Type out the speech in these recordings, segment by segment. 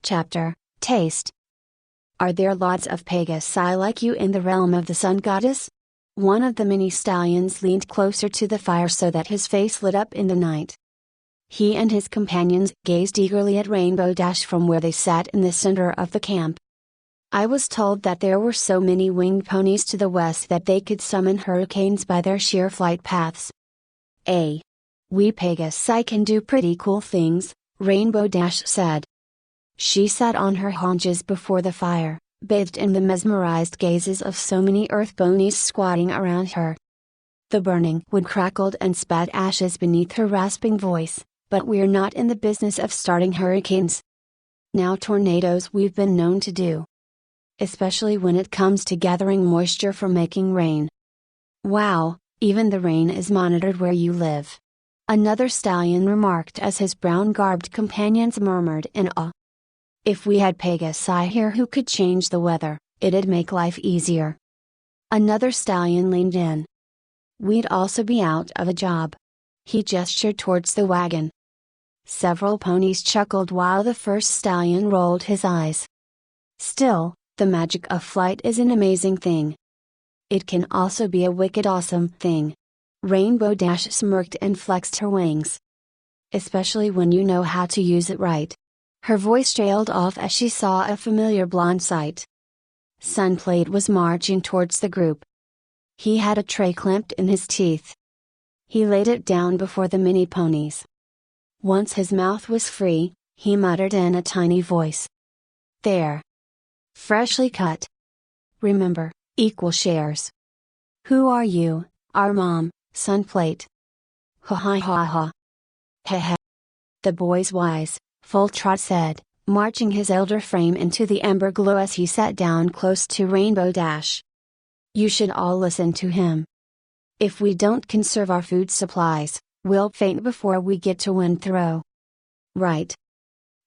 Chapter, Taste. Are there lots of Pegasi like you in the realm of the sun goddess? One of the many stallions leaned closer to the fire so that his face lit up in the night. He and his companions gazed eagerly at Rainbow Dash from where they sat in the center of the camp. I was told that there were so many winged ponies to the west that they could summon hurricanes by their sheer flight paths. We Pegasi can do pretty cool things, Rainbow Dash said. She sat on her haunches before the fire, bathed in the mesmerized gazes of so many earth ponies squatting around her. The burning wood crackled and spat ashes beneath her rasping voice, but we're not in the business of starting hurricanes. Now tornadoes we've been known to do. Especially when it comes to gathering moisture for making rain. Wow, even the rain is monitored where you live. Another stallion remarked as his brown-garbed companions murmured in awe. If we had Pegasi here who could change the weather, it'd make life easier. Another stallion leaned in. We'd also be out of a job. He gestured towards the wagon. Several ponies chuckled while the first stallion rolled his eyes. Still, the magic of flight is an amazing thing. It can also be a wicked awesome thing. Rainbow Dash smirked and flexed her wings. Especially when you know how to use it right. Her voice trailed off as she saw a familiar blonde sight. Sunplate was marching towards the group. He had a tray clamped in his teeth. He laid it down before the mini ponies. Once his mouth was free, he muttered in a tiny voice. There. Freshly cut. Remember, equal shares. Who are you, our mom, Sunplate? Ha ha ha ha. Heh heh. The boy's wise, Full Trot said, marching his elder frame into the ember glow as he sat down close to Rainbow Dash. You should all listen to him. If we don't conserve our food supplies, we'll faint before we get to Windthrow. Right.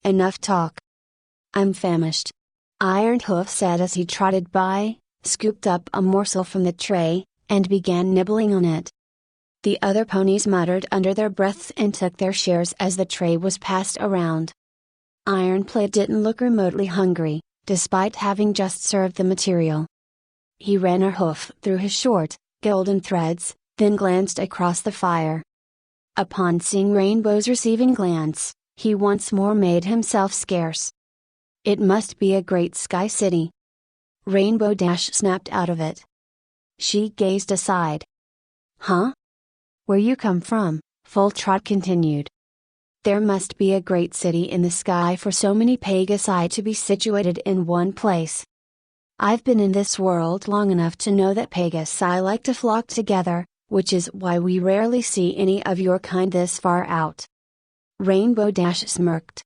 Enough talk. I'm famished. Iron Hoof said as he trotted by, scooped up a morsel from the tray, and began nibbling on it. The other ponies muttered under their breaths and took their shares as the tray was passed around. Iron Plate didn't look remotely hungry, despite having just served the material. He ran a hoof through his short, golden threads, then glanced across the fire. Upon seeing Rainbow's receiving glance, he once more made himself scarce. It must be a great sky city. Rainbow Dash snapped out of it. She gazed aside. Huh? Where you come from, Full Trot continued. There must be a great city in the sky for so many Pegasi to be situated in one place. I've been in this world long enough to know that Pegasi like to flock together, which is why we rarely see any of your kind this far out. Rainbow Dash smirked.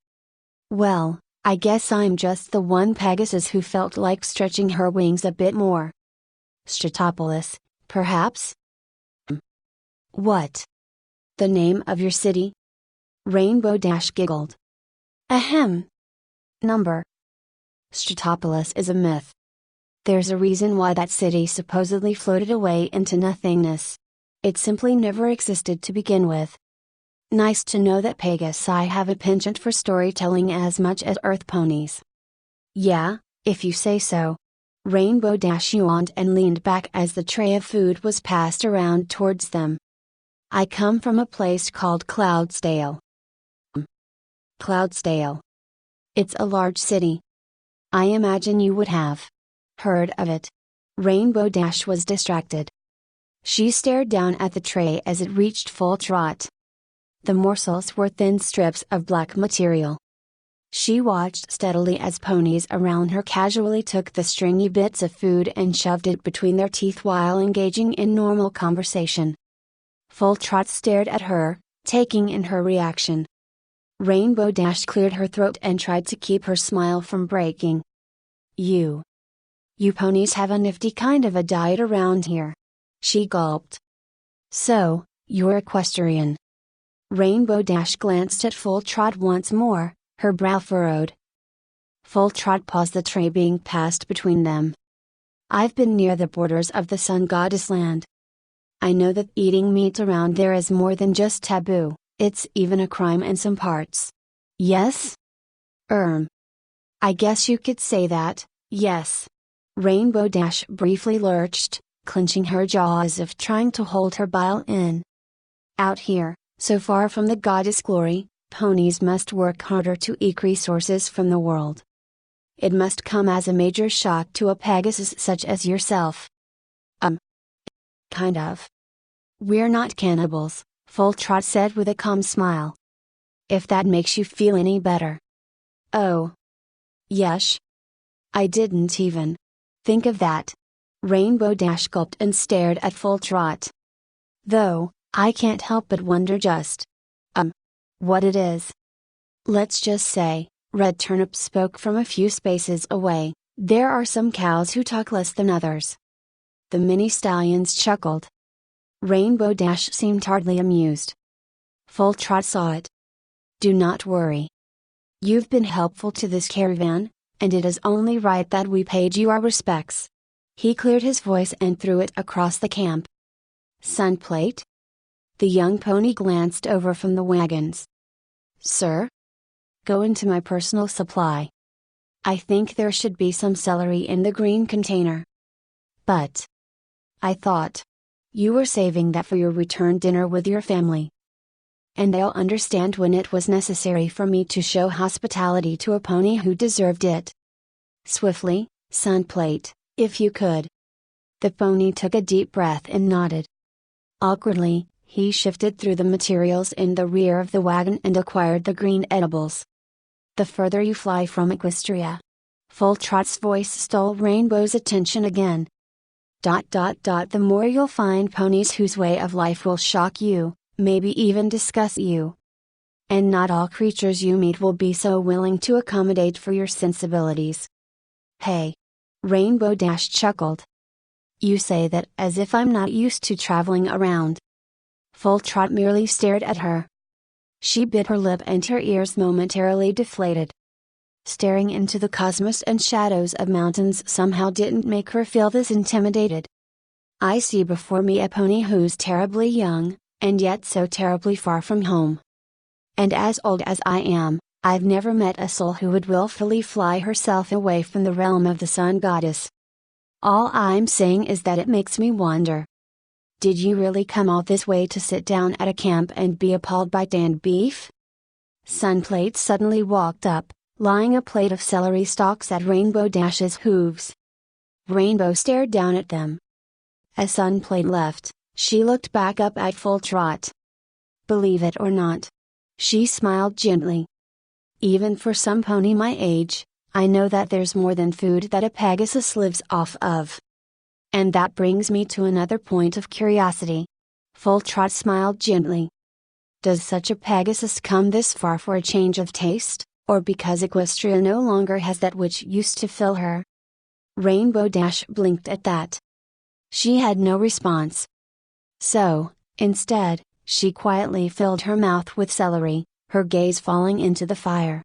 Well, I guess I'm just the one Pegasus who felt like stretching her wings a bit more. Stratopolis, perhaps? What? The name of your city? Rainbow Dash giggled. Ahem. Number. Stratopolis is a myth. There's a reason why that city supposedly floated away into nothingness. It simply never existed to begin with. Nice to know that Pegasi have a penchant for storytelling as much as Earth ponies. Yeah, if you say so. Rainbow Dash yawned and leaned back as the tray of food was passed around towards them. I come from a place called Cloudsdale. Cloudsdale. It's a large city. I imagine you would have heard of it. Rainbow Dash was distracted. She stared down at the tray as it reached full trot. The morsels were thin strips of black material. She watched steadily as ponies around her casually took the stringy bits of food and shoved it between their teeth while engaging in normal conversation. Full Trot stared at her, taking in her reaction. Rainbow Dash cleared her throat and tried to keep her smile from breaking. You ponies have a nifty kind of a diet around here. She gulped. So, you're equestrian. Rainbow Dash glanced at Full Trot once more, her brow furrowed. Full Trot paused the tray being passed between them. I've been near the borders of the Sun Goddess land. I know that eating meat around there is more than just taboo, it's even a crime in some parts. Yes? I guess you could say that, yes. Rainbow Dash briefly lurched, clenching her jaw as if trying to hold her bile in. Out here, so far from the goddess glory, ponies must work harder to eke resources from the world. It must come as a major shock to a Pegasus such as yourself. Kind of. We're not cannibals, Full Trot said with a calm smile. If that makes you feel any better. Oh. Yesh. I didn't even think of that. Rainbow Dash gulped and stared at Full Trot. Though, I can't help but wonder just what it is. Let's just say, Red Turnip spoke from a few spaces away, there are some cows who talk less than others. The mini stallions chuckled. Rainbow Dash seemed hardly amused. Full Trot saw it. Do not worry. You've been helpful to this caravan, and it is only right that we paid you our respects. He cleared his voice and threw it across the camp. Sunplate? The young pony glanced over from the wagons. Sir? Go into my personal supply. I think there should be some celery in the green container. But I thought you were saving that for your return dinner with your family. And they'll understand when it was necessary for me to show hospitality to a pony who deserved it. Swiftly, Sunplate, if you could. The pony took a deep breath and nodded. Awkwardly, he shifted through the materials in the rear of the wagon and acquired the green edibles. The further you fly from Austraeoh. Full Trot's voice stole Rainbow's attention again. The more you'll find ponies whose way of life will shock you, maybe even disgust you. And not all creatures you meet will be so willing to accommodate for your sensibilities. Hey! Rainbow Dash chuckled. You say that as if I'm not used to traveling around. Full Trot merely stared at her. She bit her lip and her ears momentarily deflated. Staring into the cosmos and shadows of mountains somehow didn't make her feel this intimidated. I see before me a pony who's terribly young, and yet so terribly far from home. And as old as I am, I've never met a soul who would willfully fly herself away from the realm of the Sun Goddess. All I'm saying is that it makes me wonder. Did you really come all this way to sit down at a camp and be appalled by canned beef? Sunplate suddenly walked up, laying a plate of celery stalks at Rainbow Dash's hooves. Rainbow stared down at them. As Sunplate left, she looked back up at Full Trot. Believe it or not. She smiled gently. Even for some pony my age, I know that there's more than food that a Pegasus lives off of. And that brings me to another point of curiosity. Full Trot smiled gently. Does such a Pegasus come this far for a change of taste, or because Austraeoh no longer has that which used to fill her? Rainbow Dash blinked at that. She had no response. So, instead, she quietly filled her mouth with celery, her gaze falling into the fire.